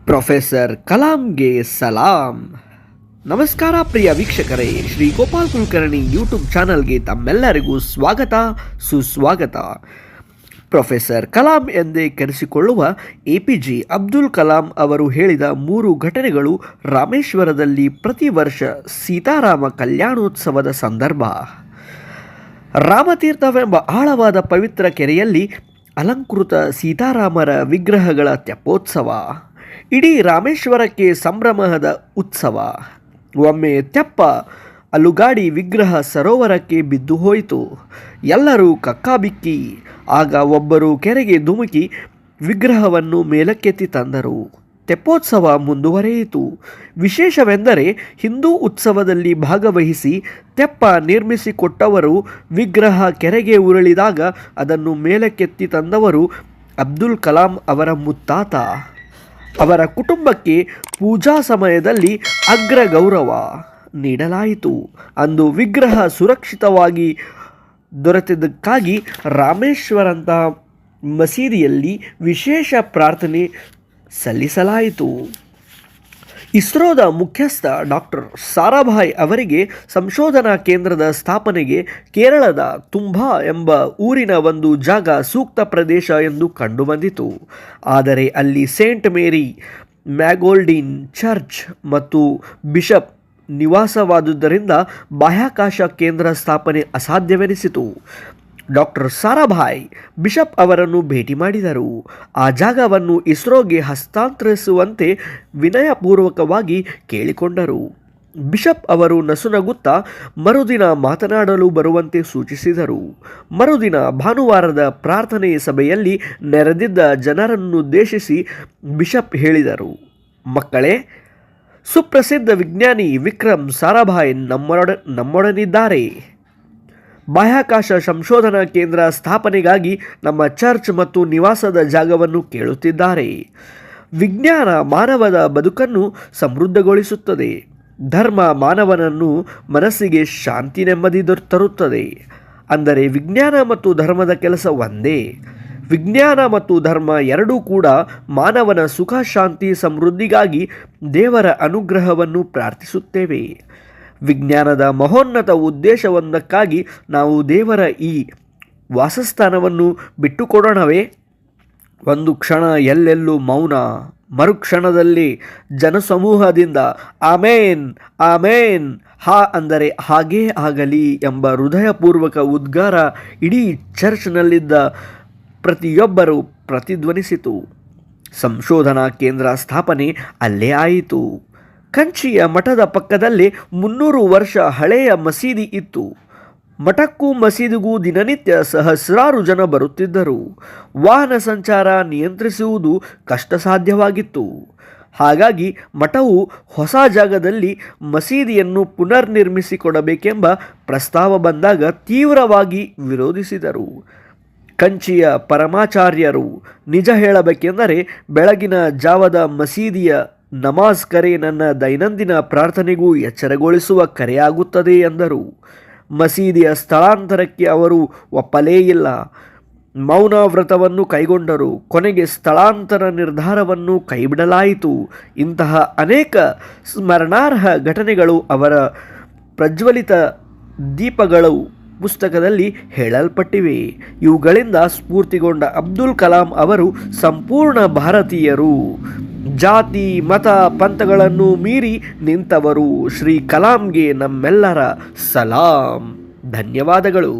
Professor ಕಲಾಂಗೆ ಸಲಾಂ. ನಮಸ್ಕಾರ ಪ್ರಿಯ ವೀಕ್ಷಕರೇ, Shri Gopal Kulkarni YouTube ಚಾನಲ್ಗೆ ತಮ್ಮೆಲ್ಲರಿಗೂ ಸ್ವಾಗತ ಸುಸ್ವಾಗತ. ಪ್ರೊಫೆಸರ್ ಕಲಾಂ ಎಂದೇ ಕರೆಸಿಕೊಳ್ಳುವ APJ ಅಬ್ದುಲ್ ಕಲಾಂ ಅವರು ಹೇಳಿದ 3 ಘಟನೆಗಳು ರಾಮೇಶ್ವರದಲ್ಲಿ ಪ್ರತಿ ವರ್ಷ ಸೀತಾರಾಮ ಕಲ್ಯಾಣೋತ್ಸವದ ಸಂದರ್ಭ. ರಾಮತೀರ್ಥವೆಂಬ ಆಳವಾದ ಪವಿತ್ರ ಕೆರೆಯಲ್ಲಿ ಅಲಂಕೃತ ಸೀತಾರಾಮರ ವಿಗ್ರಹಗಳ ತೆಪ್ಪೋತ್ಸವ ಇಡೀ ರಾಮೇಶ್ವರಕ್ಕೆ ಸಂಭ್ರಮದ ಉತ್ಸವ. ಒಮ್ಮೆ ತೆಪ್ಪ ಅಲುಗಾಡಿ ವಿಗ್ರಹ ಸರೋವರಕ್ಕೆ ಬಿದ್ದು ಹೋಯಿತು. ಎಲ್ಲರೂ ಕಕ್ಕಾಬಿಕ್ಕಿ. ಆಗ ಒಬ್ಬರು ಕೆರೆಗೆ ಧುಮುಕಿ ವಿಗ್ರಹವನ್ನು ಮೇಲಕ್ಕೆತ್ತಿ ತಂದರು. ತೆಪ್ಪೋತ್ಸವ ಮುಂದುವರೆಯಿತು. ವಿಶೇಷವೆಂದರೆ ಹಿಂದೂ ಉತ್ಸವದಲ್ಲಿ ಭಾಗವಹಿಸಿ ತೆಪ್ಪ ನಿರ್ಮಿಸಿಕೊಟ್ಟವರು ವಿಗ್ರಹ ಕೆರೆಗೆ ಉರುಳಿದಾಗ ಅದನ್ನು ಮೇಲಕ್ಕೆತ್ತಿ ತಂದವರು ಅಬ್ದುಲ್ ಕಲಾಂ ಅವರ ಮುತ್ತಾತ. ಅವರ ಕುಟುಂಬಕ್ಕೆ ಪೂಜಾ ಸಮಯದಲ್ಲಿ ಅಗ್ರ ಗೌರವ ನೀಡಲಾಯಿತು. ಅಂದು ವಿಗ್ರಹ ಸುರಕ್ಷಿತವಾಗಿ ದೊರೆತದಕ್ಕಾಗಿ ರಾಮೇಶ್ವರಂತಹ ಮಸೀದಿಯಲ್ಲಿ ವಿಶೇಷ ಪ್ರಾರ್ಥನೆ ಸಲ್ಲಿಸಲಾಯಿತು. ಇಸ್ರೋದ ಮುಖ್ಯಸ್ಥ ಡಾಕ್ಟರ್ ಸಾರಾಭಾಯ್ ಅವರಿಗೆ ಸಂಶೋಧನಾ ಕೇಂದ್ರದ ಸ್ಥಾಪನೆಗೆ ಕೇರಳದ ತುಂಬಾ ಎಂಬ ಊರಿನ ಒಂದು ಜಾಗ ಸೂಕ್ತ ಪ್ರದೇಶ ಎಂದು ಕಂಡುಬಂದಿತು. ಆದರೆ ಅಲ್ಲಿ ಸೇಂಟ್ ಮೇರಿ ಮ್ಯಾಗೋಲ್ಡಿನ್ ಚರ್ಚ್ ಮತ್ತು ಬಿಷಪ್ ನಿವಾಸವಾದುದರಿಂದ ಬಾಹ್ಯಾಕಾಶ ಕೇಂದ್ರ ಸ್ಥಾಪನೆ ಅಸಾಧ್ಯವೆನಿಸಿತು. ಡಾಕ್ಟರ್ ಸಾರಾಭಾಯ್ ಬಿಷಪ್ ಅವರನ್ನು ಭೇಟಿ ಮಾಡಿದರು. ಆ ಜಾಗವನ್ನು ಇಸ್ರೋಗೆ ಹಸ್ತಾಂತರಿಸುವಂತೆ ವಿನಯಪೂರ್ವಕವಾಗಿ ಕೇಳಿಕೊಂಡರು. ಬಿಷಪ್ ಅವರು ನಸುನಗುತ್ತಾ ಮರುದಿನ ಮಾತನಾಡಲು ಬರುವಂತೆ ಸೂಚಿಸಿದರು. ಮರುದಿನ ಭಾನುವಾರದ ಪ್ರಾರ್ಥನೆ ಸಭೆಯಲ್ಲಿ ನೆರೆದಿದ್ದ ಜನರನ್ನುದ್ದೇಶಿಸಿ ಬಿಷಪ್ ಹೇಳಿದರು, ಮಕ್ಕಳೇ, ಸುಪ್ರಸಿದ್ಧ ವಿಜ್ಞಾನಿ ವಿಕ್ರಮ್ ಸಾರಾಭಾಯ್ ನಮ್ಮೊಡನಿದ್ದಾರೆ. ಬಾಹ್ಯಾಕಾಶ ಸಂಶೋಧನಾ ಕೇಂದ್ರ ಸ್ಥಾಪನೆಗಾಗಿ ನಮ್ಮ ಚರ್ಚ್ ಮತ್ತು ನಿವಾಸದ ಜಾಗವನ್ನು ಕೇಳುತ್ತಿದ್ದಾರೆ. ವಿಜ್ಞಾನ ಮಾನವದ ಬದುಕನ್ನು ಸಮೃದ್ಧಗೊಳಿಸುತ್ತದೆ. ಧರ್ಮ ಮಾನವನನ್ನು ಮನಸ್ಸಿಗೆ ಶಾಂತಿ ನೆಮ್ಮದಿ ತರುತ್ತದೆ. ಅಂದರೆ ವಿಜ್ಞಾನ ಮತ್ತು ಧರ್ಮದ ಕೆಲಸ ಒಂದೇ. ವಿಜ್ಞಾನ ಮತ್ತು ಧರ್ಮ ಎರಡೂ ಕೂಡ ಮಾನವನ ಸುಖ ಶಾಂತಿ ಸಮೃದ್ಧಿಗಾಗಿ ದೇವರ ಅನುಗ್ರಹವನ್ನು ಪ್ರಾರ್ಥಿಸುತ್ತೇವೆ. ವಿಜ್ಞಾನದ ಮಹೋನ್ನತ ಉದ್ದೇಶವೊಂದಕ್ಕಾಗಿ ನಾವು ದೇವರ ಈ ವಾಸಸ್ಥಾನವನ್ನು ಬಿಟ್ಟುಕೊಡೋಣವೇ? ಒಂದು ಕ್ಷಣ ಎಲ್ಲೆಲ್ಲೂ ಮೌನ. ಮರುಕ್ಷಣದಲ್ಲಿ ಜನಸಮೂಹದಿಂದ ಆಮೇನ್ ಆಮೇನ್, ಹಾ ಅಂದರೆ ಹಾಗೇ ಆಗಲಿ ಎಂಬ ಹೃದಯಪೂರ್ವಕ ಉದ್ಗಾರ ಇಡೀ ಚರ್ಚ್ನಲ್ಲಿದ್ದ ಪ್ರತಿಯೊಬ್ಬರೂ ಪ್ರತಿಧ್ವನಿಸಿತು. ಸಂಶೋಧನಾ ಕೇಂದ್ರ ಸ್ಥಾಪನೆ ಅಲ್ಲೇ ಆಯಿತು. ಕಂಚಿಯ ಮಠದ ಪಕ್ಕದಲ್ಲೇ 300 ವರ್ಷ ಹಳೆಯ ಮಸೀದಿ ಇತ್ತು. ಮಠಕ್ಕೂ ಮಸೀದಿಗೂ ದಿನನಿತ್ಯ ಸಹಸ್ರಾರು ಜನ ಬರುತ್ತಿದ್ದರು. ವಾಹನ ಸಂಚಾರ ನಿಯಂತ್ರಿಸುವುದು ಕಷ್ಟ ಸಾಧ್ಯವಾಗಿತ್ತು. ಹಾಗಾಗಿ ಮಠವು ಹೊಸ ಜಾಗದಲ್ಲಿ ಮಸೀದಿಯನ್ನು ಪುನರ್ನಿರ್ಮಿಸಿಕೊಡಬೇಕೆಂಬ ಪ್ರಸ್ತಾವ ಬಂದಾಗ ತೀವ್ರವಾಗಿ ವಿರೋಧಿಸಿದರು. ಕಂಚಿಯ ಪರಮಾಚಾರ್ಯರು, ನಿಜ ಹೇಳಬೇಕೆಂದರೆ ಬೆಳಗಿನ ಜಾವದ ಮಸೀದಿಯ ನಮಾಜ್ ಕರೆ ನನ್ನ ದೈನಂದಿನ ಪ್ರಾರ್ಥನೆಗೂ ಎಚ್ಚರಗೊಳಿಸುವ ಕರೆಯಾಗುತ್ತದೆ ಎಂದರು. ಮಸೀದಿಯ ಸ್ಥಳಾಂತರಕ್ಕೆ ಅವರು ಒಪ್ಪಲೇ ಇಲ್ಲ. ಮೌನ ವ್ರತವನ್ನು ಕೈಗೊಂಡರು. ಕೊನೆಗೆ ಸ್ಥಳಾಂತರ ನಿರ್ಧಾರವನ್ನು ಕೈಬಿಡಲಾಯಿತು. ಇಂತಹ ಅನೇಕ ಸ್ಮರಣಾರ್ಹ ಘಟನೆಗಳು ಅವರ ಪ್ರಜ್ವಲಿತ ದೀಪಗಳು ಪುಸ್ತಕದಲ್ಲಿ ಹೇಳಲ್ಪಟ್ಟಿವೆ. ಇವುಗಳಿಂದ ಸ್ಫೂರ್ತಿಗೊಂಡ ಅಬ್ದುಲ್ ಕಲಾಂ ಅವರು ಸಂಪೂರ್ಣ ಭಾರತೀಯರು. ಜಾತಿ ಮತ ಪಂಥಗಳನ್ನು ಮೀರಿ ನಿಂತವರು. ಶ್ರೀ ಕಲಾಂಗೆ ನಮ್ಮೆಲ್ಲರ ಸಲಾಂ. ಧನ್ಯವಾದಗಳು.